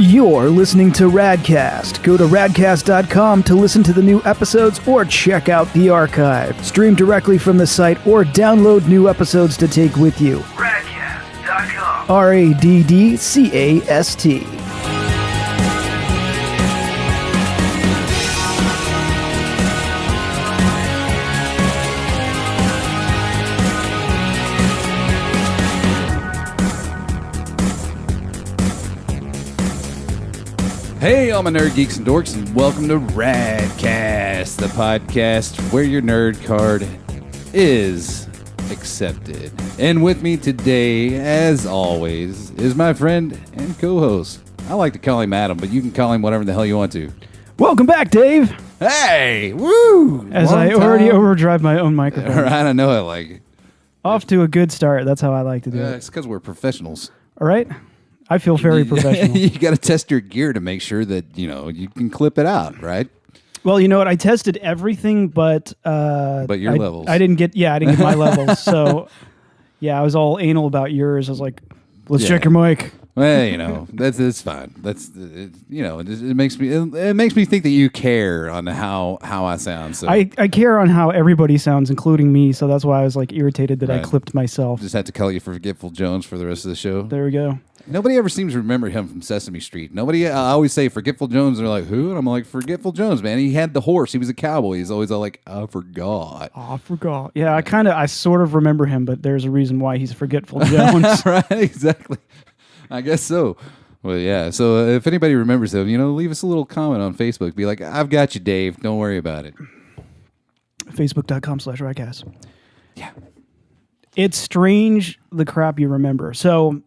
You're listening to Raddcast. Go to raddcast.com to listen to the new episodes or check out the archive. Stream directly from the site or download new episodes to take with you. Raddcast.com. Raddcast. Hey, all my nerd geeks and dorks, and welcome to Raddcast, the podcast where your nerd card is accepted. And with me today, as always, is my friend and co-host. I like to call him Adam, but you can call him whatever the hell you want to. Welcome back, Dave. Hey, woo! As I already overdrive my own microphone. All right, I know I like it. Off to a good start. That's how I like to do it. It's because we're professionals. All right? I feel very professional. You got to test your gear to make sure that, you can clip it out, right? Well, you know what? I tested everything, but your levels. I didn't get my levels. So, yeah, I was all anal about yours. I was like, let's check your mic. Well, that's fine. It makes me think that you care on how I sound. So I care on how everybody sounds, including me. So that's why I was like irritated that I clipped myself. Just had to call you Forgetful Jones for the rest of the show. There we go. Nobody ever seems to remember him from Sesame Street. I always say Forgetful Jones, and they're like, who? And I'm like, Forgetful Jones, man. He had the horse. He was a cowboy. He's always all like, I forgot. Oh, I forgot. Yeah, I sort of remember him, but there's a reason why he's Forgetful Jones. Right, exactly. I guess so. Well, yeah. So if anybody remembers him, leave us a little comment on Facebook. Be like, I've got you, Dave. Don't worry about it. Facebook.com/Raddcast. Yeah. It's strange the crap you remember. So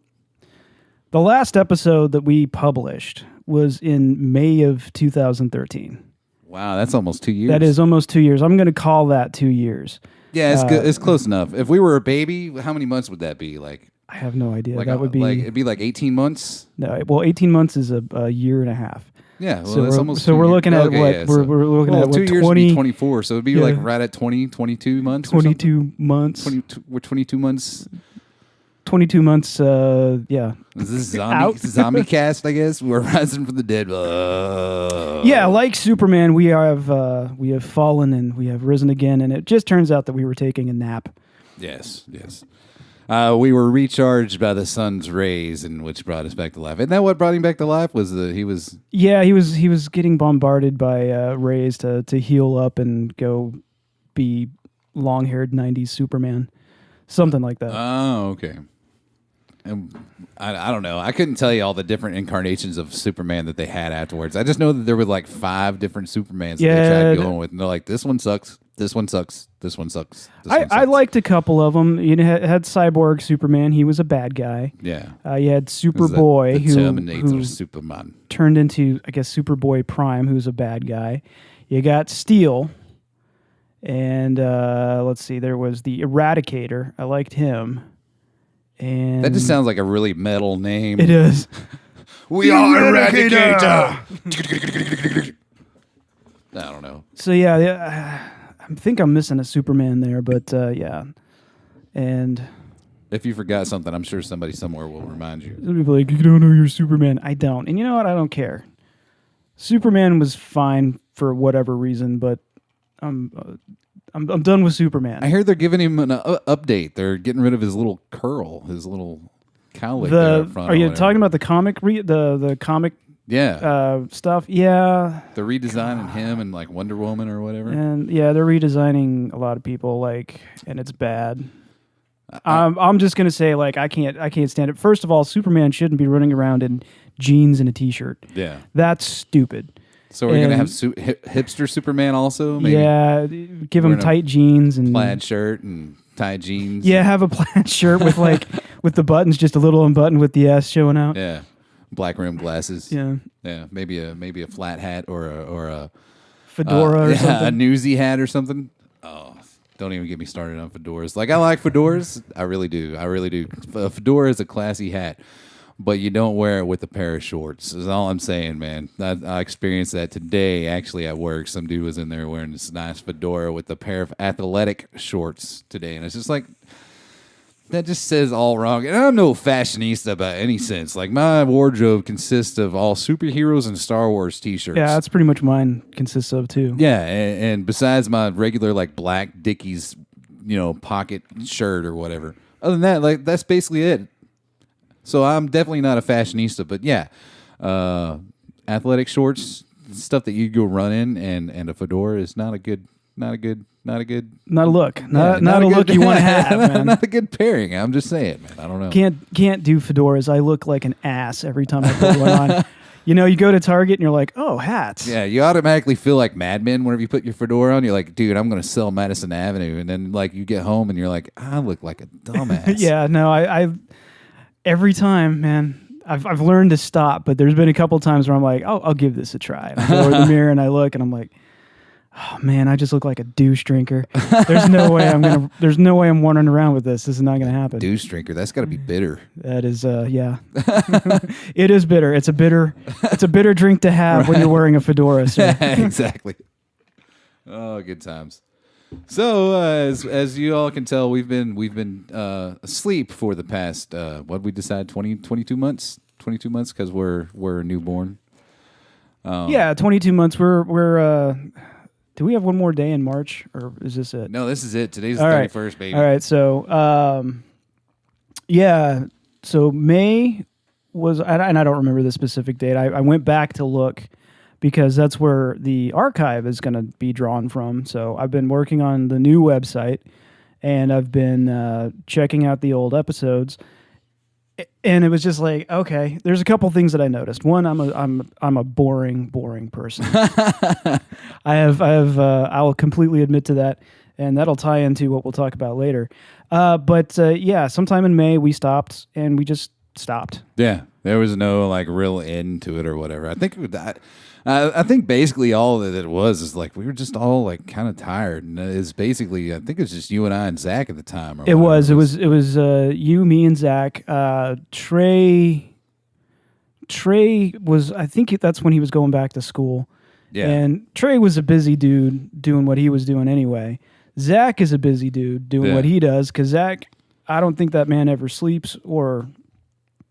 the last episode that we published was in May of 2013. Wow, that's almost 2 years. That is almost 2 years. I'm going to call that 2 years. Yeah, it's good. It's close enough. If we were a baby, how many months would that be? Like, I have no idea. Like that would be it'd be like 18 months. No, well, 18 months is a year and a half. Yeah, well, so that's almost. So we're looking at what we're looking at. 2 what, years 20, would be 24. So it'd be like right at 22 months. 22 months. We're 22 months. 22 months. Yeah. Is this zombie cast? I guess we're rising from the dead. Yeah, like Superman, we have fallen and we have risen again, and it just turns out that we were taking a nap. Yes. We were recharged by the sun's rays, and which brought us back to life. Isn't that what brought him back to life? He was getting bombarded by rays to heal up and go be long-haired 90s Superman, something like that. Oh, okay. And I don't know. I couldn't tell you all the different incarnations of Superman that they had afterwards. I just know that there were like 5 different Supermans that they tried going with, and they're like, this one sucks. This one sucks. This one sucks. I liked a couple of them. You had Cyborg Superman. He was a bad guy. Yeah. You had Superboy, who Superman turned into, I guess, Superboy Prime, who's a bad guy. You got Steel, and let's see, there was the Eradicator. I liked him. And that just sounds like a really metal name. It is. We are Eradicator. I don't know. So yeah. I think I'm missing a Superman there, but yeah. And if you forgot something, I'm sure somebody somewhere will remind you. Some people are like, you don't know you're Superman. I don't. And you know what? I don't care. Superman was fine for whatever reason, but I'm done with Superman. I hear they're giving him an update. They're getting rid of his little curl, his little cowlick there up front. Are you talking about the comic the comic stuff? Yeah. They're redesigning him and like Wonder Woman or whatever. And yeah, they're redesigning a lot of people, and it's bad. I'm just gonna say, I can't stand it. First of all, Superman shouldn't be running around in jeans and a t-shirt. Yeah. That's stupid. So we're gonna have hipster Superman also? Maybe? Yeah, give him tight jeans and plaid shirt and tight jeans. Yeah, have a plaid shirt with with the buttons just a little unbuttoned with the S showing out. Yeah, black rimmed glasses. Yeah, maybe a flat hat or a fedora or something. A newsy hat or something. Oh, don't even get me started on fedoras. I like fedoras. I really do. A fedora is a classy hat. But you don't wear it with a pair of shorts. Is all I'm saying, man. I experienced that today, actually, at work. Some dude was in there wearing this nice fedora with a pair of athletic shorts today. And it's just like, That just says all wrong. And I'm no fashionista by any sense. Like, my wardrobe consists of all superheroes and Star Wars t-shirts. Yeah, that's pretty much mine consists of, too. Yeah, and besides my regular, like, black Dickies, pocket shirt or whatever. Other than that, like, that's basically it. So I'm definitely not a fashionista. But, yeah, athletic shorts, stuff that you go run in, and a fedora is not a look. Not a look you want to have, man. Not a good pairing. I'm just saying, man. I don't know. Can't do fedoras. I look like an ass every time I put one on. You go to Target and you're like, oh, hats. Yeah, you automatically feel like Mad Men whenever you put your fedora on. You're like, dude, I'm going to sell Madison Avenue. And then, like, you get home and you're like, I look like a dumbass. Yeah, no, I every time, man. I've learned to stop, but there's been a couple times where I'm like, I'll give this a try. And I go over the mirror and I look and I'm like, oh man, I just look like a douche drinker. There's no way I'm wandering around with this. This is not gonna happen. Douche drinker, that's gotta be bitter. That is yeah. It is bitter. It's a bitter drink to have when you're wearing a fedora. So. Exactly. Oh, good times. So as you all can tell, we've been asleep for the past what we decide 22 months because we're a newborn. Yeah, 22 months. We're do we have one more day in March, or is this it? No, this is it. Today's the 31st, baby. All right, so yeah, so May was, and I don't remember the specific date. I went back to look because that's where the archive is going to be drawn from. So I've been working on the new website, and I've been checking out the old episodes. And it was just like, okay, there's a couple things that I noticed. One, I'm a boring person. I'll completely admit to that, and that'll tie into what we'll talk about later. But yeah, sometime in May we stopped, and we just stopped. Yeah, there was no like real end to it or whatever. I think basically all that it was is like we were just all like kind of tired, and it's basically I think it was just you and I and Zach at the time. It was you, me, and Zach. Trey was, I think that's when he was going back to school. Yeah, and Trey was a busy dude doing what he was doing anyway. Zach is a busy dude doing what he does because Zach, I don't think that man ever sleeps or.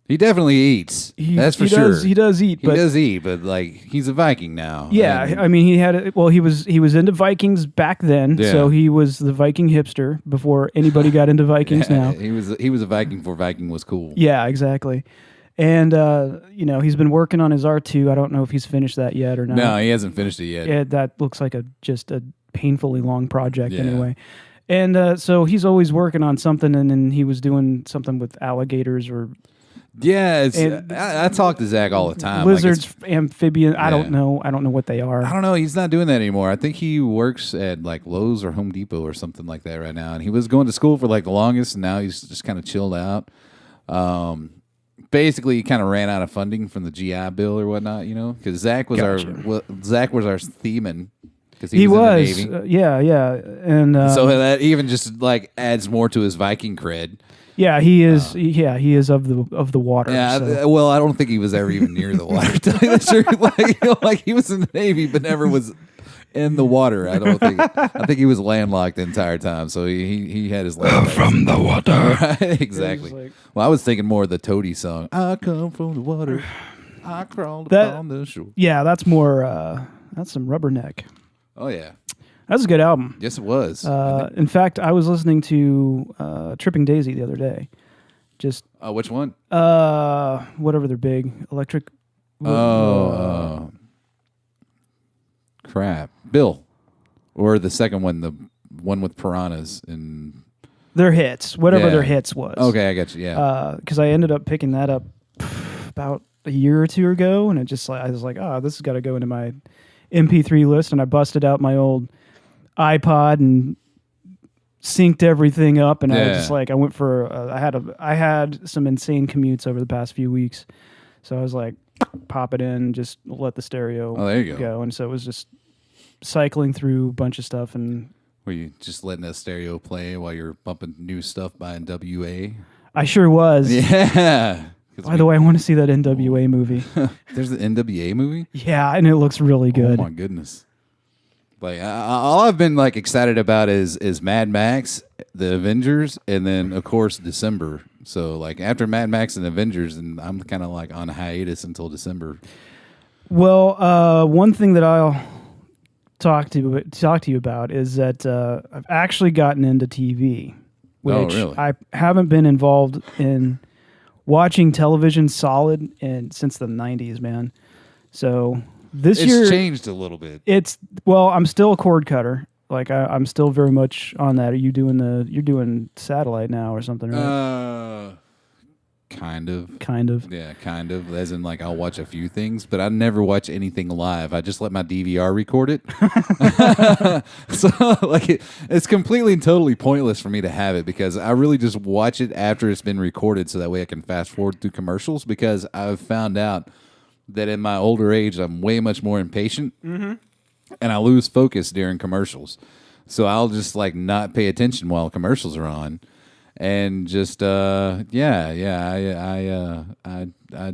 He definitely eats. That's for sure. He does eat. But like he's a Viking now. Yeah, I mean he was into Vikings back then, so he was the Viking hipster before anybody got into Vikings. Now he was a Viking before Viking was cool. Yeah, exactly. And he's been working on his R2. I don't know if he's finished that yet or not. No, he hasn't finished it yet. Yeah, that looks like just a painfully long project anyway. And so he's always working on something, and then he was doing something with alligators or. Yeah, I talk to Zach all the time. Lizards, amphibian. I don't know what they are. I don't know. He's not doing that anymore. I think he works at like Lowe's or Home Depot or something like that right now. And he was going to school for like the longest, and now he's just kind of chilled out. Basically, he kind of ran out of funding from the GI Bill or whatnot, because Zach was our thieman. He was in the Navy. Yeah, and so that even just like adds more to his Viking cred. Yeah, he is. He is of the water. Yeah, so. Well, I don't think he was ever even near the water. To tell you the truth, like he was in the Navy, but never was in the water. I don't think. I think he was landlocked the entire time. So he had his land from the water. Right, exactly. Well, I was thinking more of the Toady song. I come from the water. I crawled upon the shore. Yeah, that's more. That's some Rubberneck. Oh yeah. That's a good album. Yes, it was. In fact, I was listening to Tripping Daisy the other day. Just which one? Whatever they're big, Electric. Crap, Bill, or the second one, the one with piranhas and their hits, whatever their hits was. Okay, I got you. Yeah, because I ended up picking that up about a year or two ago, and I was like, this has got to go into my MP3 list, and I busted out my old iPod and synced everything up, and I was just like, I went for I had some insane commutes over the past few weeks, so I was like, pop it in, just let the stereo there you go. And so it was just cycling through a bunch of stuff. And were you just letting that stereo play while you're bumping new stuff by NWA? I sure was. Yeah. By the way, I want to see that NWA movie. There's the NWA movie? Yeah, and it looks really good. Oh my goodness. Like all I've been like excited about is Mad Max, the Avengers, and then of course December. So like after Mad Max and Avengers, and I'm kind of like on a hiatus until December. Well, one thing that I'll talk to you about is that I've actually gotten into TV, which really? I haven't been involved in watching television solid since the 90s, man. So this year it's changed a little bit. I'm still a cord cutter. Like I'm still very much on that. You're doing satellite now or something, right? Kind of. Kind of. Yeah, kind of. As in, like, I'll watch a few things, but I never watch anything live. I just let my DVR record it. So, like, it's completely and totally pointless for me to have it because I really just watch it after it's been recorded so that way I can fast forward through commercials because I've found out that in my older age, I'm way much more impatient and I lose focus during commercials. So I'll just, like, not pay attention while commercials are on. And just I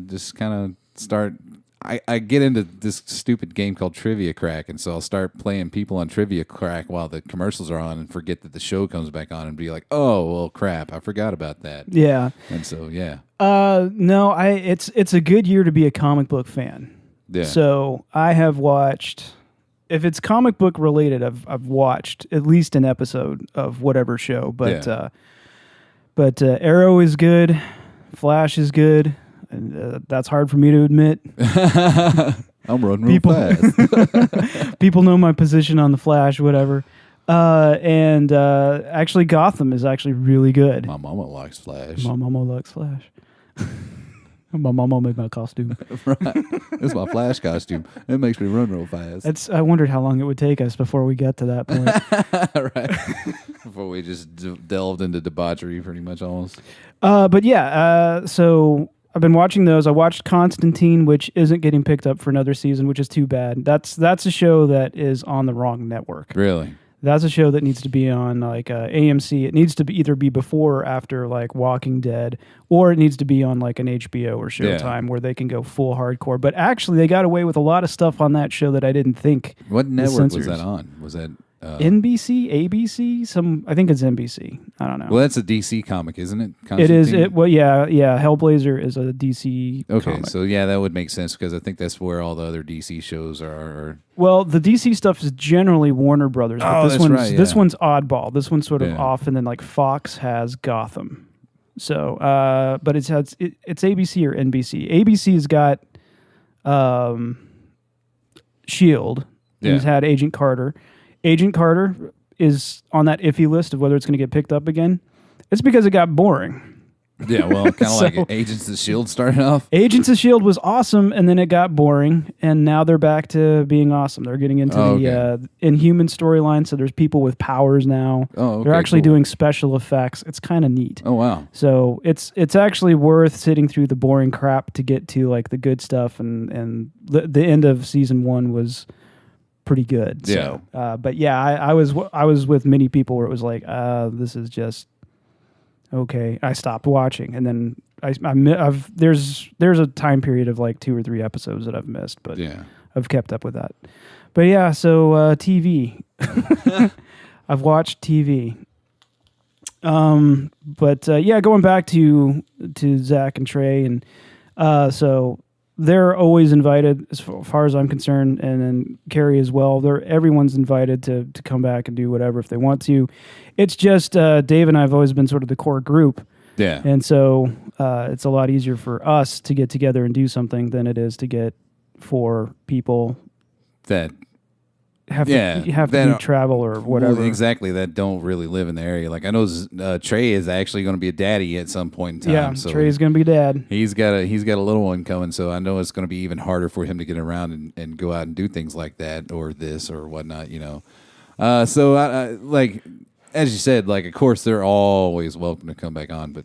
just kind of start. I get into this stupid game called Trivia Crack, and so I'll start playing people on Trivia Crack while the commercials are on, and forget that the show comes back on, and be like, "Oh, well, crap, I forgot about that." Yeah. And so no, it's a good year to be a comic book fan. Yeah. So I have watched. If it's comic book related, I've watched at least an episode of whatever show, but. Yeah. But Arrow is good, Flash is good, and that's hard for me to admit. I'm running real fast. People know my position on the Flash, whatever. And actually, Gotham is actually really good. My mama likes Flash. My mama likes Flash. My mama made my costume. Right. It's my Flash costume. It makes me run real fast. I wondered how long it would take us before we got to that point. Right. Before we just delved into debauchery pretty much almost. But yeah, so I've been watching those. I watched Constantine, which isn't getting picked up for another season, which is too bad. That's a show that is on the wrong network. Really? That's a show that needs to be on like AMC. It needs to either be before or after like Walking Dead, or it needs to be on like an HBO or Showtime where they can go full hardcore. But actually, they got away with a lot of stuff on that show that I didn't think. What network was that on? Was that NBC, ABC? I think it's NBC. I don't know. Well, that's a DC comic, isn't it? It is. Yeah. Hellblazer is a DC. Okay, comic. so yeah, that would make sense because I think that's where all the other DC shows are. Well, the DC stuff is generally Warner Brothers, but this one's oddball. This one's sort of off, and then like Fox has Gotham. So, but it's ABC or NBC. ABC's got Shield. Yeah. He's had Agent Carter. Agent Carter is on that iffy list of whether it's going to get picked up again. It's because it got boring. Yeah, well, kind of like Agents of S.H.I.E.L.D. started off. Agents of S.H.I.E.L.D. was awesome, and then it got boring, and now they're back to being awesome. They're getting into the Inhuman storyline, so there's people with powers now. Oh, okay, they're actually doing special effects. It's kind of neat. Oh, wow. So it's actually worth sitting through the boring crap to get to like the good stuff, and the end of season 1 was pretty good. Yeah. So, but yeah, I was with many people where it was like, this is just okay. I stopped watching, and then there's a time period of like 2 or 3 episodes that I've missed, but yeah, I've kept up with that. But yeah, so TV, I've watched TV. But yeah, going back to Zach and Trey, and so. They're always invited, as far as I'm concerned, and then Carrie as well. Everyone's invited to come back and do whatever if they want to. It's just Dave and I have always been sort of the core group. Yeah. And so it's a lot easier for us to get together and do something than it is to get for people that have to travel or whatever. Well, exactly, that don't really live in the area. Like I know Trey is actually going to be a daddy at some point in time. Yeah, so Trey's going to be dad. He's got a little one coming, so I know it's going to be even harder for him to get around and go out and do things like that or this or whatnot. So I like as you said, like of course they're always welcome to come back on, but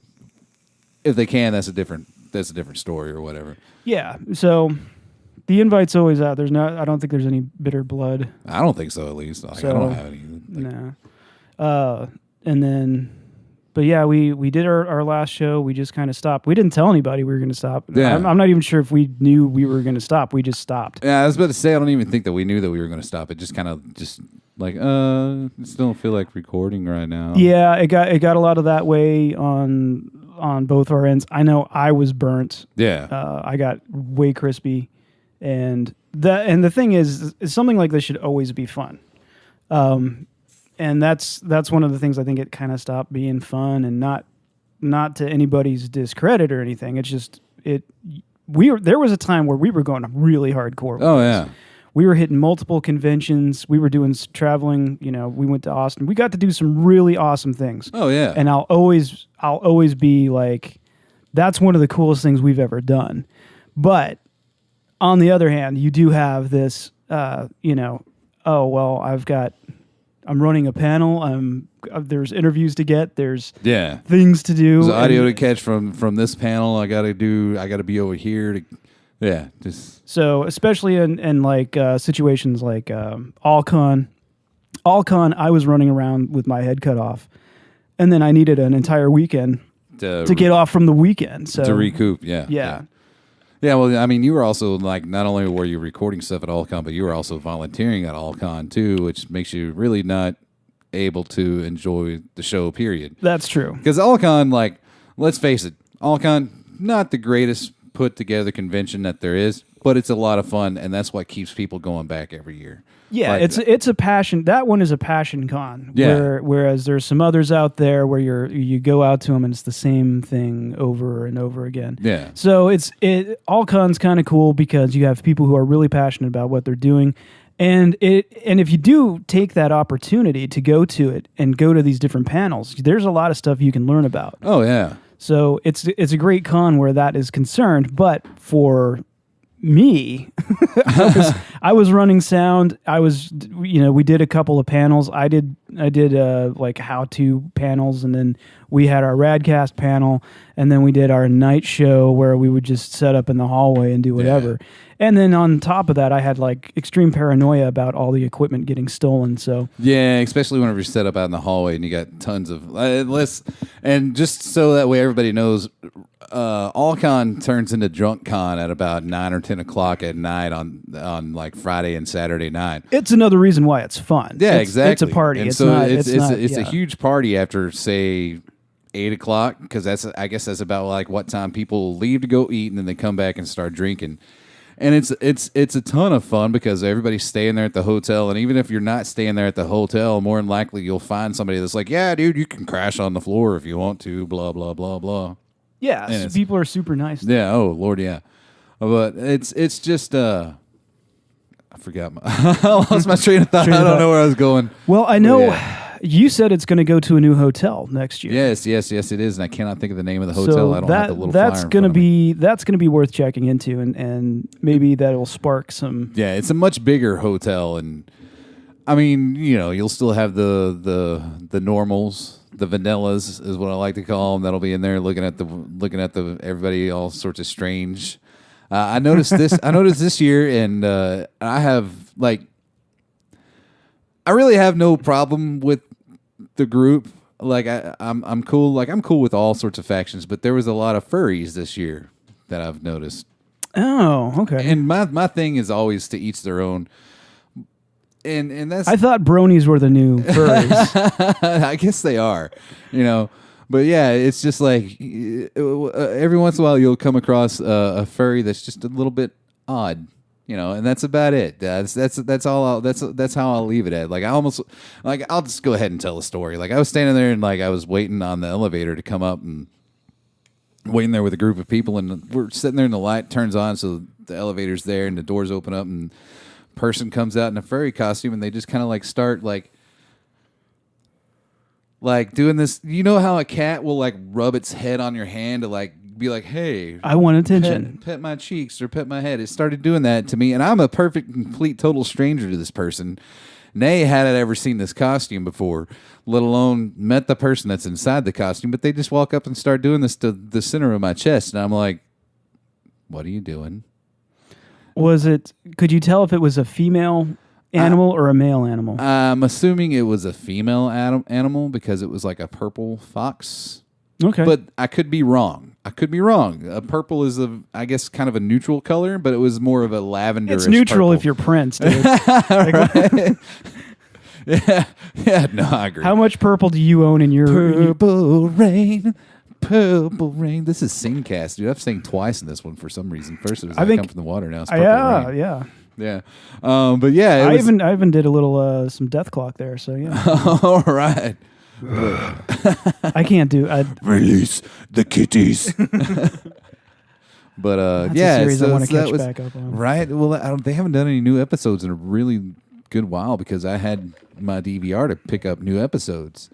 if they can, that's a different story or whatever. Yeah. So. The invite's always out. I don't think there's any bitter blood. I don't think so, at least. Like, I don't have any. No. And then, But yeah, we did our last show. We just kind of stopped. We didn't tell anybody we were going to stop. Yeah. I'm not even sure if we knew we were going to stop. We just stopped. Yeah, I was about to say I don't even think that we knew that we were going to stop. It just kind of like just don't feel like recording right now. Yeah, it got a lot of that way on both our ends. I know I was burnt. Yeah. I got way crispy, and the thing is something like this should always be fun. And that's one of the things I think it kind of stopped being fun, and not to anybody's discredit or anything. It's just there was a time where we were going really hardcore. Oh yeah. We were hitting multiple conventions. We were doing traveling. We went to Austin. We got to do some really awesome things. Oh yeah. And I'll always be like, that's one of the coolest things we've ever done. But on the other hand, you do have this, oh well, I'm running a panel. There's interviews to get. There's things to do. There's audio to catch from this panel. I gotta be over here to, just. So especially in like situations like All-Con, I was running around with my head cut off, and then I needed an entire weekend to get off from the weekend. So to recoup. Yeah. Yeah, well, I mean, you were also, like, not only were you recording stuff at All-Con, but you were also volunteering at All-Con, too, which makes you really not able to enjoy the show, period. That's true. Because All-Con, like, let's face it, All-Con, not the greatest put-together convention that there is, but it's a lot of fun, and that's what keeps people going back every year. Yeah, like, it's a passion. That one is a passion con. Yeah. Whereas there's some others out there where you go out to them and it's the same thing over and over again. Yeah. So all con's kind of cool because you have people who are really passionate about what they're doing, and if you do take that opportunity to go to it and go to these different panels, there's a lot of stuff you can learn about. Oh yeah. So it's a great con where that is concerned, but for me, I was running sound. We did a couple of panels. I did like how-to panels, and then we had our Raddcast panel, and then we did our night show where we would just set up in the hallway and do whatever. Yeah. And then on top of that, I had like extreme paranoia about all the equipment getting stolen. So yeah, especially whenever you set up out in the hallway and you got tons of and just so that way everybody knows. All-Con turns into Drunk Con at about 9 or 10 o'clock at night on like Friday and Saturday night. It's another reason why it's fun. Yeah, exactly. It's a party. And it's so not. It's a huge party after, say, 8 o'clock, because I guess that's about like what time people leave to go eat, and then they come back and start drinking. And it's a ton of fun because everybody's staying there at the hotel, and even if you're not staying there at the hotel, more than likely you'll find somebody that's like, yeah, dude, you can crash on the floor if you want to, blah, blah, blah, blah. Yeah, so people are super nice. Yeah, oh, Lord, yeah. But it's just, I forgot. I lost my train of thought. I don't know where I was going. Well, I know you said it's going to go to a new hotel next year. Yes, it is, and I cannot think of the name of the hotel. So I don't have the little that's flyer going to be worth checking into, and maybe that will spark some. Yeah, it's a much bigger hotel, and I mean, you'll still have the normals. The vanillas is what I like to call them. That'll be in there looking at the everybody all sorts of strange. I noticed this. I noticed this year, and I have I really have no problem with the group. Like I'm cool. Like I'm cool with all sorts of factions, but there was a lot of furries this year that I've noticed. Oh, okay. And my thing is always to each their own. And that's. I thought bronies were the new furries. I guess they are, But yeah, it's just like every once in a while you'll come across a furry that's just a little bit odd, and that's about it. That's all. That's how I'll leave it at. Like I'll just go ahead and tell the story. Like I was standing there and I was waiting on the elevator to come up and waiting there with a group of people, and we're sitting there and the light turns on, so the elevator's there and the doors open up and. Person comes out in a furry costume and they just kind of start like doing this. You know how a cat will rub its head on your hand to be like, hey, I want attention. Pet my cheeks or pet my head. It started doing that to me, and I'm a perfect, complete, total stranger to this person. Nay hadn't ever seen this costume before, let alone met the person that's inside the costume, but they just walk up and start doing this to the center of my chest, and I'm like, what are you doing? Could you tell if it was a female animal or a male animal? I'm assuming it was a female animal because it was like a purple fox. Okay. But I could be wrong. Purple is, I guess, kind of a neutral color, but it was more of a lavender. It's neutral purple. If you're Prince, dude. Right? Yeah, no, I agree. How much purple do you own in your... Purple rain. Purple rain. This is Singcast, dude. I've sang twice in this one for some reason. First it was Come from the Water. Now it's Purple Rain. Yeah. But yeah, I even did a little some Death Clock there. So yeah. All right. I can't do. Release the kitties. But That's a series I want to catch back up on. Right. Well, they haven't done any new episodes in a really good while because I had my DVR to pick up new episodes.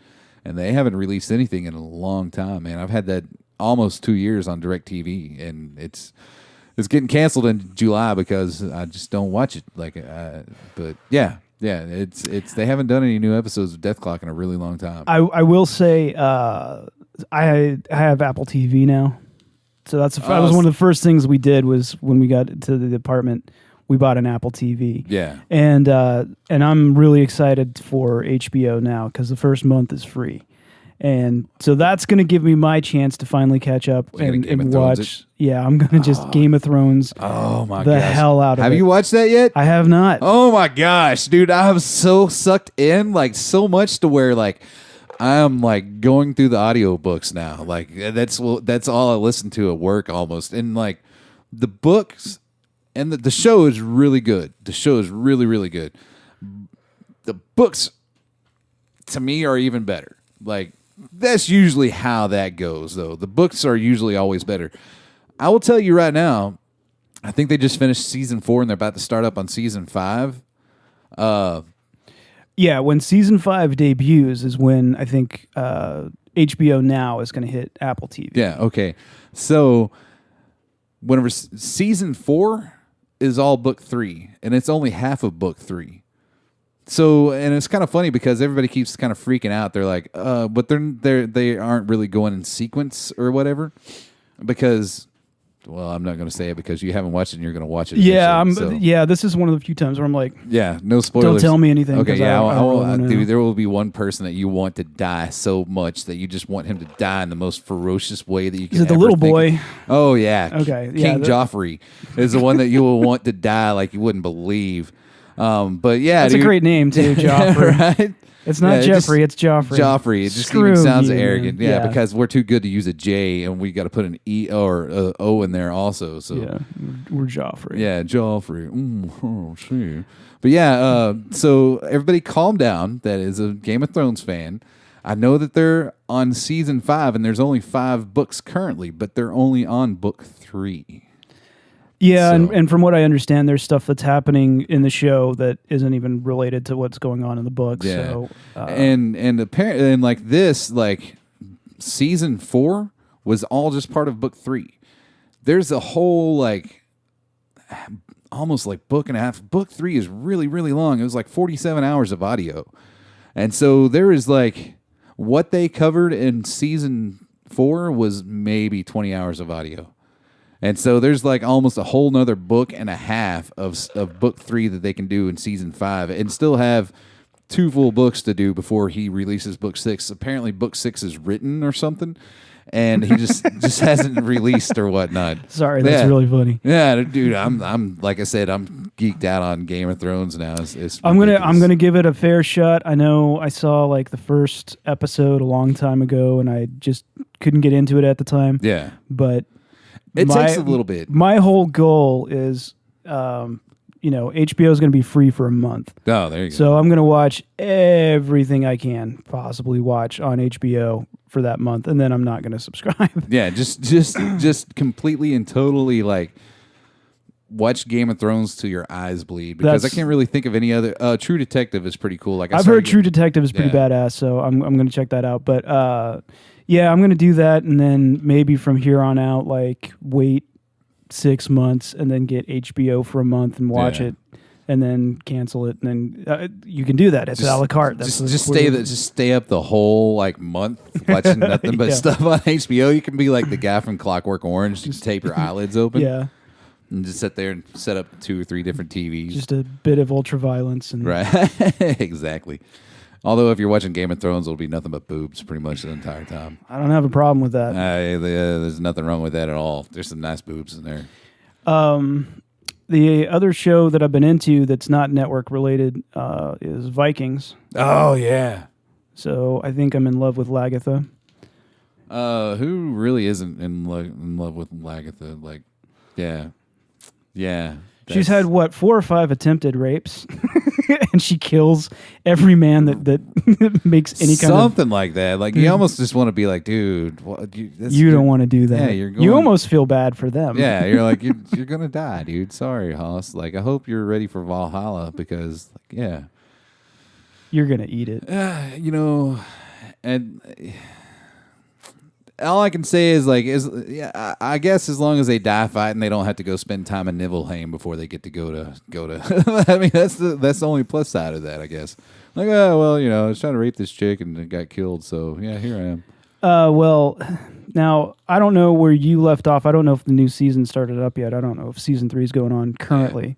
And they haven't released anything in a long time, man. I've had that almost 2 years on DirecTV, and it's getting canceled in July because I just don't watch it. But yeah, it's they haven't done any new episodes of Death Clock in a really long time. I will say I have Apple TV now, so that was one of the first things we did was when we got to the apartment. We bought an Apple TV. Yeah. And I'm really excited for HBO now because the first month is free. And so that's going to give me my chance to finally catch up and watch. Yeah, I'm going to just Game of Thrones the hell out of it. Have you watched that yet? I have not. Oh my gosh, dude. I was so sucked in, so much to where I'm going through the audiobooks now. That's all I listen to at work almost. And the books... And the show is really good. The show is really, really good. The books, to me, are even better. That's usually how that goes, though. The books are usually always better. I will tell you right now, I think they just finished season 4, and they're about to start up on season 5. Yeah, when season 5 debuts is when I think HBO Now is going to hit Apple TV. Yeah, okay. So, whenever season 4... is all book 3, and it's only half of book 3. So, and it's kind of funny because everybody keeps kind of freaking out. They're like, but they aren't really going in sequence or whatever because, well, I'm not going to say it because you haven't watched it and you're going to watch it. Yeah, this is one of the few times where I'm like, yeah, no spoilers. Don't tell me anything. Okay, yeah, dude, there will be one person that you want to die so much that you just want him to die in the most ferocious way that you can. Is it the little boy? Oh yeah. Okay. King Joffrey is the one that you will want to die like you wouldn't believe. But yeah, that's a great name too, Joffrey. Right? It's not Jeffrey, it's Joffrey. Joffrey. It just even sounds arrogant. Yeah, because we're too good to use a J, and we got to put an E or O in there also. So yeah, we're Joffrey. Yeah, Joffrey. See. But yeah, so everybody calm down. That is a Game of Thrones fan. I know that they're on season 5, and there's only 5 books currently, but they're only on book 3. Yeah, so. and from what I understand, there's stuff that's happening in the show that isn't even related to what's going on in the books. Yeah. So, and apparently, and this, season 4 was all just part of book 3. There's a whole almost book and a half. Book 3 is really, really long. It was 47 hours of audio, and so there is what they covered in season 4 was maybe 20 hours of audio. And so there's almost a whole nother book and a half of book 3 that they can do in season 5 and still have 2 full books to do before he releases book 6. Apparently book 6 is written or something, and he just hasn't released or whatnot. Sorry, that's really funny. Yeah, dude, I'm like I said, I'm geeked out on Game of Thrones now. It's I'm gonna give it a fair shot. I know I saw the first episode a long time ago, and I just couldn't get into it at the time. Yeah, but it takes a little bit. My whole goal is, HBO is going to be free for a month. Oh, there you go. So I'm going to watch everything I can possibly watch on HBO for that month, and then I'm not going to subscribe. Yeah, just completely and totally watch Game of Thrones till your eyes bleed because I can't really think of any other. True Detective is pretty cool. I've heard True Detective is pretty badass, so I'm going to check that out. But yeah, I'm going to do that, and then maybe from here on out, wait 6 months and then get HBO for a month and watch it, and then cancel it, and then you can do that. It's a la carte. Just stay up the whole month watching nothing but stuff on HBO. You can be like the guy from Clockwork Orange, just tape your eyelids open. Yeah. And just sit there and set up 2 or 3 different TVs. Just a bit of ultraviolence. And right. Exactly. Although if you're watching Game of Thrones, it'll be nothing but boobs pretty much the entire time. I don't have a problem with that. There's nothing wrong with that at all. There's some nice boobs in there. The other show that I've been into that's not network related is Vikings. Oh, yeah. So I think I'm in love with Lagatha. Who really isn't in love with Lagatha? Like, yeah. She's had, 4 or 5 attempted rapes, and she kills every man that makes any kind of... Something like that. Like, you almost just want to be like, dude... you don't want to do that. Yeah, you almost feel bad for them. Yeah, you're like, you're going to die, dude. Sorry, Hoss. Like, I hope you're ready for Valhalla because, like, yeah. You're going to eat it. And... all I can say is I guess as long as they die fighting, they don't have to go spend time in Nibelheim before they get to go to. I mean, that's the only plus side of that, I guess. Like, oh well, I was trying to rape this chick and it got killed, so yeah, here I am. Well, now I don't know where you left off. I don't know if the new season started up yet. I don't know if season 3 is going on currently,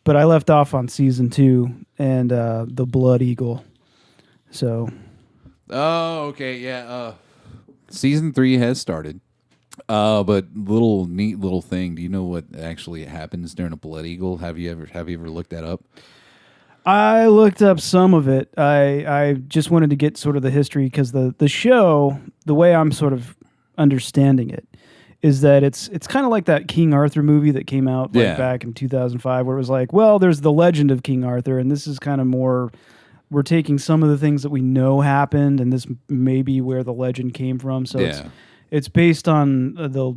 but I left off on season 2 and the Blood Eagle. So. Oh, okay, yeah. Season 3 has started, but neat little thing. Do you know what actually happens during a Blood Eagle? Have you ever looked that up? I looked up some of it. I just wanted to get sort of the history because the show, the way I'm sort of understanding it, is that it's kind of like that King Arthur movie that came out back in 2005, where it was like, well, there's the legend of King Arthur, and this is kind of more. We're taking some of the things that we know happened, and this may be where the legend came from. So it's based on the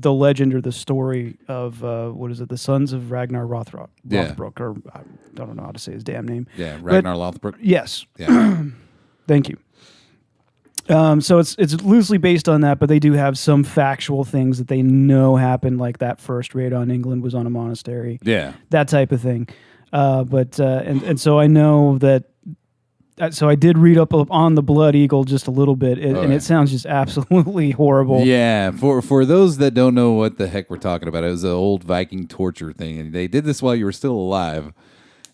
legend or the story of the Sons of Ragnar Lothbrok, or I don't know how to say his damn name. Yeah, Ragnar Lothbrok. Yes. Yeah. Thank you. So it's loosely based on that, but they do have some factual things that they know happened, like that first raid on England was on a monastery. Yeah, that type of thing. And so I know that. So I did read up on the Blood Eagle just a little bit, and it sounds just absolutely horrible. Yeah, for those that don't know what the heck we're talking about, it was an old Viking torture thing, and they did this while you were still alive.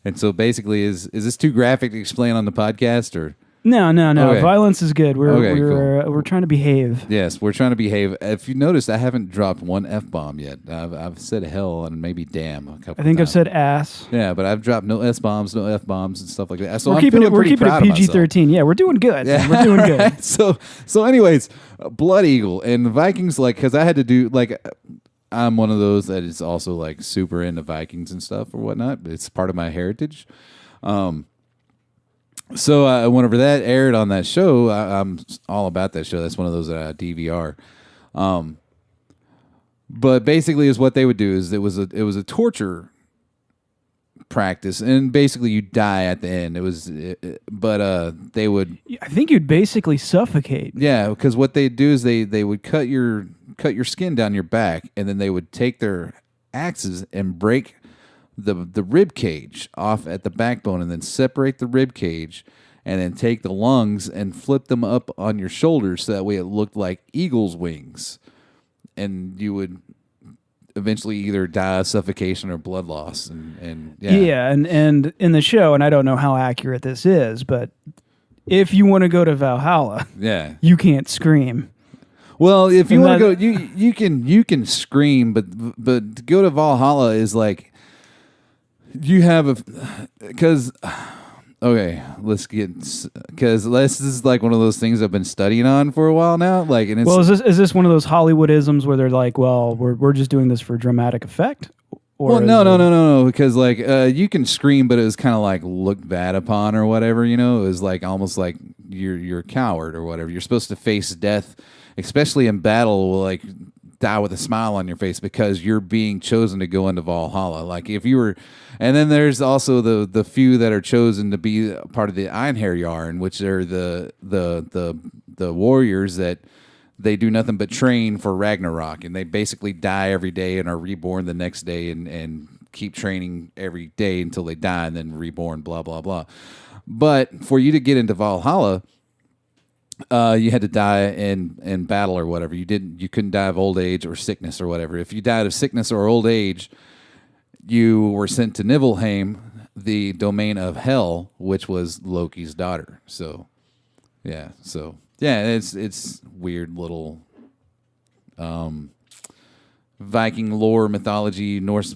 And so basically, is this too graphic to explain on the podcast, or? No. Okay. Violence is good. Cool. We're trying to behave. Yes, we're trying to behave. If you noticed, I haven't dropped one F-bomb yet. I've said hell and maybe damn a couple times. I think I've said ass. Yeah, but I've dropped no S-bombs, no F-bombs, and stuff like that. So we're keeping it PG-13. Yeah, we're doing good. Yeah. We're doing good. So anyways, Blood Eagle and the Vikings, because I had to do, I'm one of those that is also, super into Vikings and stuff or whatnot. It's part of my heritage. So whenever that aired on that show, I'm all about that show. That's one of those that I DVR. But basically, is what they would do is it was a torture practice, and basically you die at the end. They would. I think you'd basically suffocate. Yeah, because what they do is they would cut your skin down your back, and then they would take their axes and break the rib cage off at the backbone, and then separate the rib cage, and then take the lungs and flip them up on your shoulders so that way it looked like eagle's wings, and you would eventually either die of suffocation or blood loss. And in the show, and I don't know how accurate this is, but if you want to go to Valhalla, you can't scream. Well, if you want to go, you can scream, but to go to Valhalla is like. You have because this is like one of those things I've been studying on for a while now. Is this one of those Hollywoodisms where they're like, well, we're just doing this for dramatic effect? Or no, because you can scream, but it was kind of like looked bad upon or whatever. It was almost like you're a coward or whatever. You're supposed to face death, especially in battle, die with a smile on your face because you're being chosen to go into Valhalla. If you were, and then there's also the few that are chosen to be part of the Einherjar, which are the warriors that they do nothing but train for Ragnarok, and they basically die every day and are reborn the next day and keep training every day until they die and then reborn. Blah blah blah. But for you to get into Valhalla, you had to die in battle or whatever. You couldn't die of old age or sickness or whatever. If you died of sickness or old age, you were sent to Nibelheim, the domain of Hell, which was Loki's daughter. Yeah, it's weird little Viking lore, mythology, Norse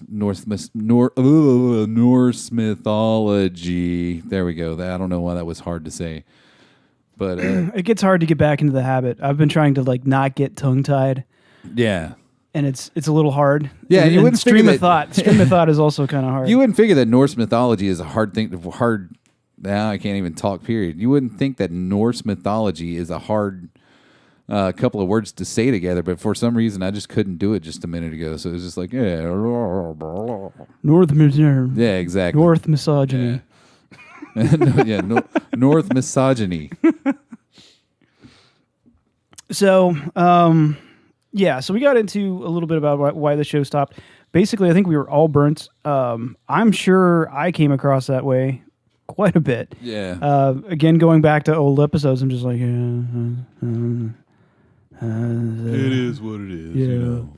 mythology. There we go. I don't know why that was hard to say, but it gets hard to get back into the habit. I've been trying to not get tongue tied. Yeah. And it's a little hard. Yeah, and you wouldn't stream figure of thought. Stream of thought is also kind of hard. You wouldn't figure that Norse mythology is a hard thing. Now I can't even talk. Period. You wouldn't think that Norse mythology is a hard couple of words to say together, but for some reason I just couldn't do it just a minute ago. So it was just like, yeah, yeah, exactly. North misogyny. Yeah, North misogyny. So, yeah, so we got into a little bit about why the show stopped. Basically, I think we were all burnt. I'm sure I came across that way quite a bit. Yeah. Again, going back to old episodes, I'm just like, it is what it is. Yeah. You know.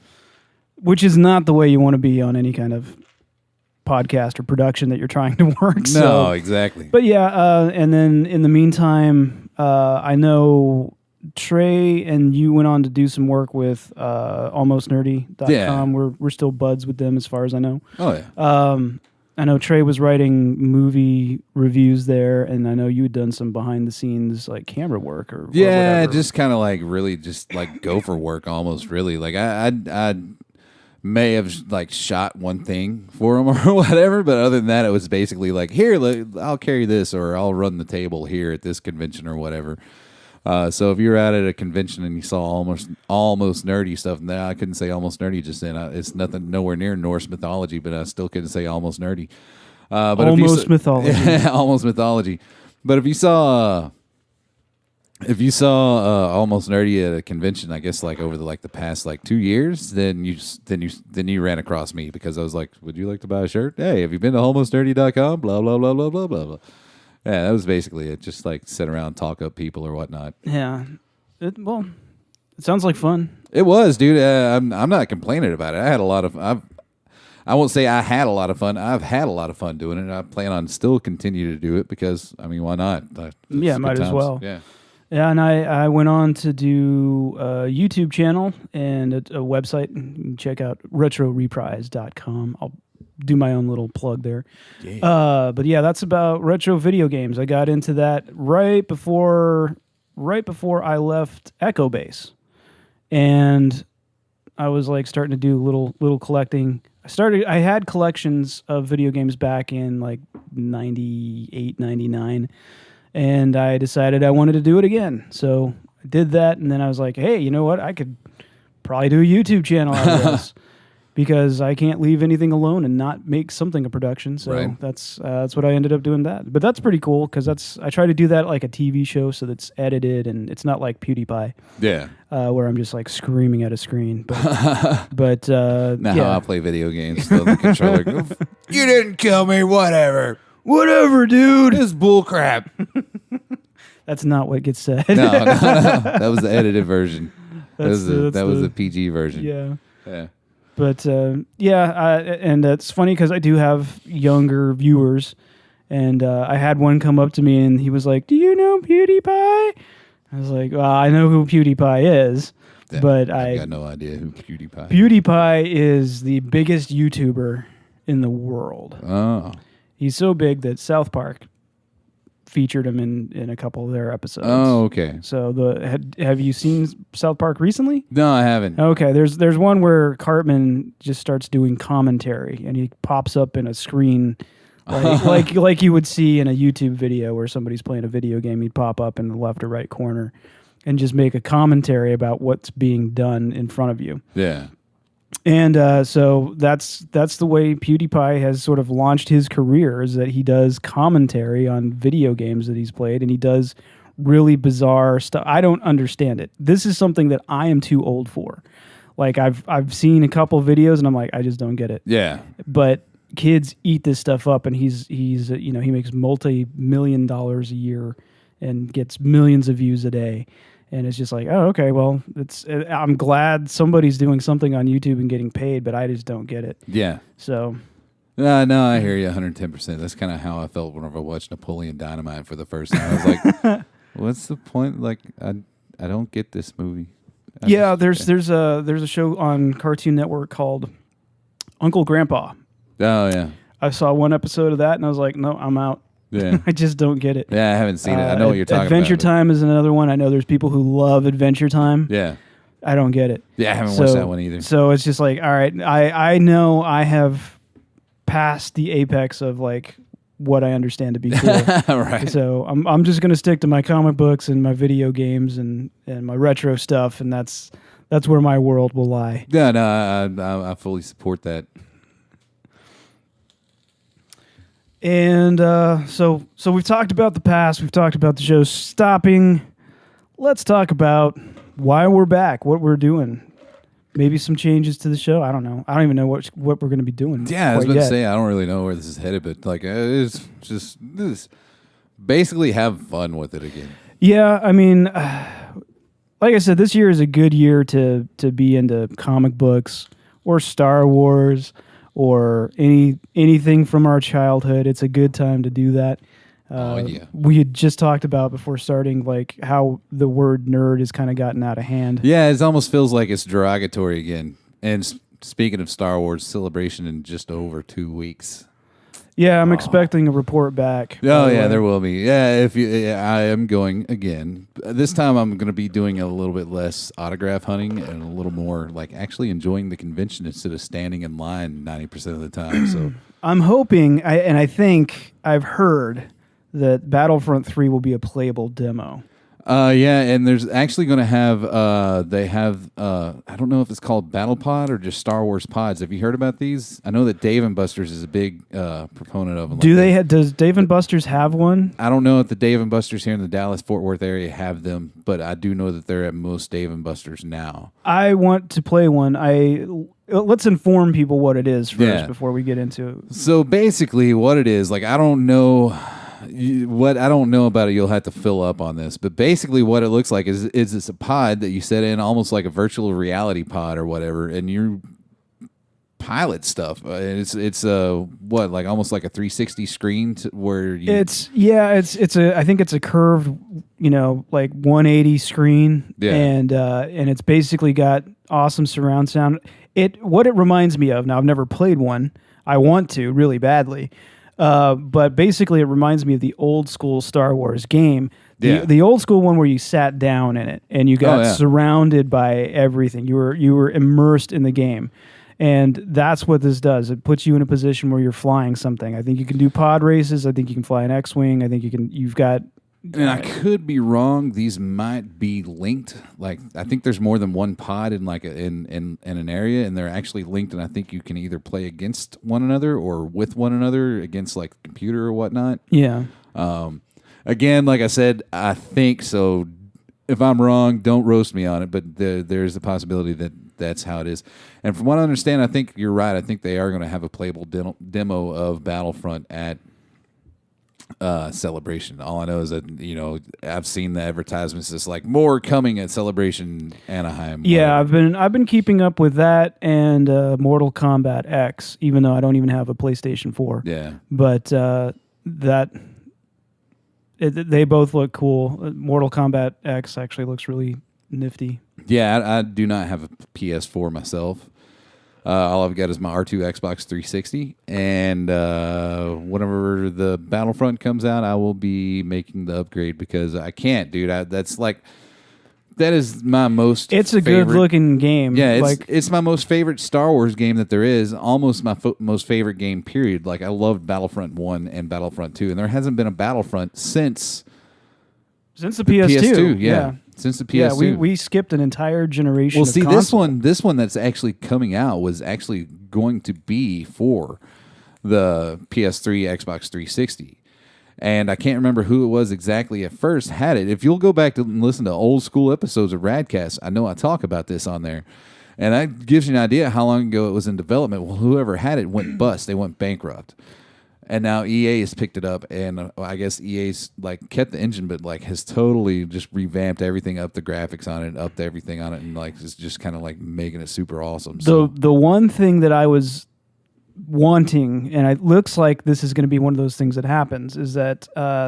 Which is not the way you want to be on any kind of podcast or production that you're trying to work. No, exactly. But yeah, and then in the meantime, I know Trey and you went on to do some work with almostnerdy.com. Yeah. We're still buds with them as far as I know. Oh yeah. I know Trey was writing movie reviews there, and I know you had done some behind the scenes camera work or whatever. Just kind of really just gopher work almost. Really, I may have shot one thing for him or whatever, but other than that, it was basically here, I'll carry this or I'll run the table here at this convention or whatever. So if you're out at a convention and you saw almost nerdy stuff, now I couldn't say almost nerdy just then. It's nowhere near Norse mythology, but I still couldn't say almost nerdy. But almost mythology. Almost mythology. But if you saw almost nerdy at a convention, I guess over the past 2 years, then you ran across me because I was like, would you like to buy a shirt? Hey, have you been to almostnerdy.com? Blah blah blah blah blah blah blah. Yeah, that was basically it. Just sit around, talk up people or whatnot. Yeah. It sounds like fun. It was, dude. I'm not complaining about it. I had a lot of. I won't say I had a lot of fun. I've had a lot of fun doing it. I plan on still continue to do it because why not? Yeah, might as well. Yeah. Yeah, and I went on to do a YouTube channel and a website. You can check out retroreprise.com. I'll do my own little plug there. Yeah. But yeah, that's about retro video games. I got into that right before I left Echo Base. And I was starting to do little collecting. I had collections of video games back in 98, 99. And I decided I wanted to do it again. So I did that, and then I was like, hey, you know what? I could probably do a YouTube channel out of this because I can't leave anything alone and not make something a production. So right. that's what I ended up doing that. But that's pretty cool because I try to do that like a TV show so that's edited and it's not like PewDiePie. Yeah. Where I'm just screaming at a screen. But now yeah. I play video games. Still the controller. You didn't kill me. Whatever, dude. This is bullcrap. That's not what gets said. No. That was the edited version. That was the PG version. Yeah. But and it's funny because I do have younger viewers, and I had one come up to me and he was like, "Do you know PewDiePie?" I was like, "Well, I know who PewDiePie is, but I've got no idea who PewDiePie. PewDiePie is the biggest YouTuber in the world. Oh, he's so big that South Park featured him in a couple of their episodes. Oh, okay. So have you seen South Park recently? No, I haven't. Okay, there's one where Cartman just starts doing commentary and he pops up in a screen like you would see in a YouTube video where somebody's playing a video game. He'd pop up in the left or right corner and just make a commentary about what's being done in front of you. Yeah. And so that's the way PewDiePie has sort of launched his career, is that he does commentary on video games that he's played, and he does really bizarre stuff. I don't understand it. This is something that I am too old for. I've seen a couple videos, and I'm like, I just don't get it. Yeah. But kids eat this stuff up, and he makes multi-million dollars a year, and gets millions of views a day. And it's just like, oh, okay, well, I'm glad somebody's doing something on YouTube and getting paid, but I just don't get it. Yeah. So. No, I hear you 110%. That's kind of how I felt whenever I watched Napoleon Dynamite for the first time. I was like, what's the point? Like, I don't get this movie. There's a show on Cartoon Network called Uncle Grandpa. Oh, yeah. I saw one episode of that, and I was like, no, I'm out. Yeah. I just don't get it. Yeah, I haven't seen it. I know what you're talking Adventure about. Time is another one. I know there's people who love Adventure Time. Yeah. I don't get it. Yeah, I haven't watched that one either. So it's just like, all right, I know I have passed the apex of like what I understand to be cool. Right. So I'm just gonna stick to my comic books and my video games and my retro stuff, and that's where my world will lie. Yeah, no, I fully support that. And so we've talked about the past, we've talked about the show stopping. Let's talk about why we're back, what we're doing. Maybe some changes to the show. I don't know. I don't even know what we're going to be doing. Yeah, I was going to say, I don't really know where this is headed, but like, it's just this. Basically, have fun with it again. Yeah, I mean, like I said, this year is a good year to be into comic books or Star Wars or anything from our childhood. It's a good time to do that. Yeah. We had just talked about before starting, like how the word nerd has kind of gotten out of hand. Yeah, it almost feels like it's derogatory again. And speaking of Star Wars, Celebration in just over 2 weeks. Yeah, I'm expecting a report back. Oh, yeah, there will be. Yeah, I am going again. This time I'm going to be doing a little bit less autograph hunting and a little more like actually enjoying the convention instead of standing in line 90% of the time. So I'm hoping, and I think I've heard that Battlefront 3 will be a playable demo. Yeah, and there's actually going to have, I don't know if it's called Battle Pod or just Star Wars Pods. Have you heard about these? I know that Dave & Buster's is a big proponent of them. Does Dave & Buster's have one? I don't know if the Dave & Buster's here in the Dallas-Fort Worth area have them, but I do know that they're at most Dave & Buster's now. I want to play one. Let's inform people what it is first before we get into it. So basically what it is, like I don't know about it, you'll have to fill up on this. But basically what it looks like is it's a pod that you set in almost like a virtual reality pod or whatever, and you pilot stuff. It's like almost like a 360 screen where you... I think it's a curved, like 180 screen. Yeah. And it's basically got awesome surround sound. What it reminds me of, now I've never played one. I want to really badly. But basically, it reminds me of the old school Star Wars game. The old school one where you sat down in it and you got surrounded by everything. You were immersed in the game. And that's what this does. It puts you in a position where you're flying something. I think you can do pod races. I think you can fly an X-Wing. I think you've got... And I could be wrong. These might be linked. Like I think there's more than one pod in like in an area, and they're actually linked. And I think you can either play against one another or with one another against like computer or whatnot. Yeah. Again, like I said, I think so. If I'm wrong, don't roast me on it. But there's the possibility that that's how it is. And from what I understand, I think you're right. I think they are going to have a playable demo of Battlefront at Celebration. All I know is that I've seen the advertisements. It's like more coming at Celebration Anaheim. Yeah, I've been keeping up with that and Mortal Kombat X, even though I don't even have a PlayStation 4. Yeah, but they both look cool. Mortal Kombat X actually looks really nifty. Yeah, I do not have a PS4 myself. All I've got is my R2 Xbox 360, and whenever the Battlefront comes out, I will be making the upgrade because I can't, dude. That is my most. It's a good looking game. Yeah, it's my most favorite Star Wars game that there is. Almost my most favorite game. Period. Like I loved Battlefront 1 and Battlefront 2, and there hasn't been a Battlefront since the PS2. Yeah. Since the PS2. Yeah, we skipped an entire generation. Well, see, this one that's actually coming out was actually going to be for the PS3, Xbox 360. And I can't remember who it was exactly at first had it. If you'll go back to listen to old school episodes of Raddcast, I know I talk about this on there. And that gives you an idea how long ago it was in development. Well, whoever had it went bust. They went bankrupt. And now EA has picked it up, and I guess EA's like kept the engine, but like has totally just revamped everything, up the graphics on it, up everything on it, and like is just kind of like making it super awesome. So the one thing that I was wanting, and it looks like this is going to be one of those things that happens, is that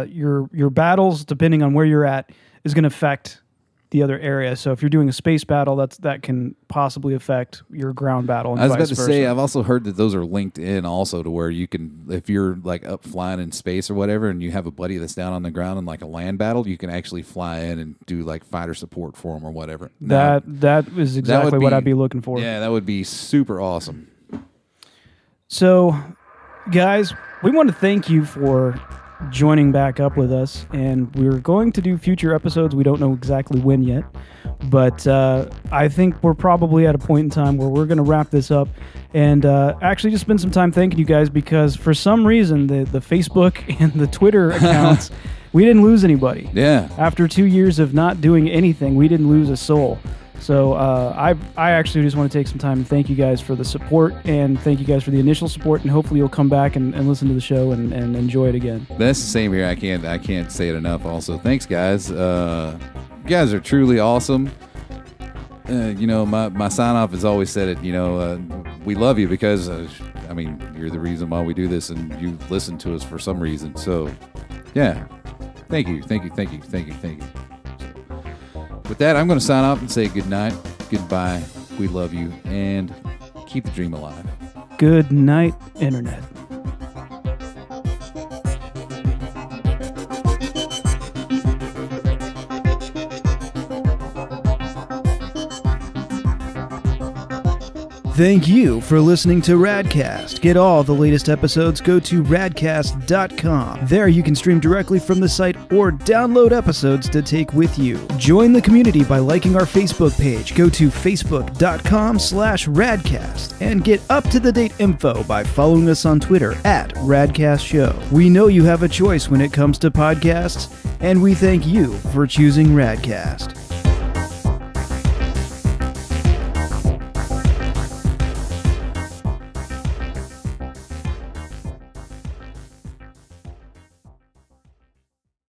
your battles, depending on where you're at, is going to affect the other area. So if you're doing a space battle, that can possibly affect your ground battle. And I was about vice to say, I've also heard that those are linked in also to where you can, if you're like up flying in space or whatever, and you have a buddy that's down on the ground in like a land battle, you can actually fly in and do like fighter support for them or whatever. That is exactly what I'd be looking for. Yeah, that would be super awesome. So, guys, we want to thank you for joining back up with us, and we're going to do future episodes. We don't know exactly when yet, but I think we're probably at a point in time where we're going to wrap this up and actually just spend some time thanking you guys, because for some reason the Facebook and the Twitter accounts, we didn't lose anybody. Yeah. After 2 years of not doing anything, we didn't lose a soul. So I actually just want to take some time and thank you guys for the support, and thank you guys for the initial support, and hopefully you'll come back and listen to the show and enjoy it again. That's the same here. I can't say it enough. Also, thanks, guys. You guys are truly awesome. My sign off has always said it. We love you because you're the reason why we do this, and you listen to us for some reason. So, yeah, thank you. With that, I'm going to sign off and say good night, goodbye, we love you, and keep the dream alive. Good night, Internet. Thank you for listening to Raddcast. Get all the latest episodes, go to raddcast.com. There you can stream directly from the site or download episodes to take with you. Join the community by liking our Facebook page. Go to facebook.com/Raddcast and get up-to-the-date info by following us on Twitter @RaddcastShow. We know you have a choice when it comes to podcasts, and we thank you for choosing Raddcast.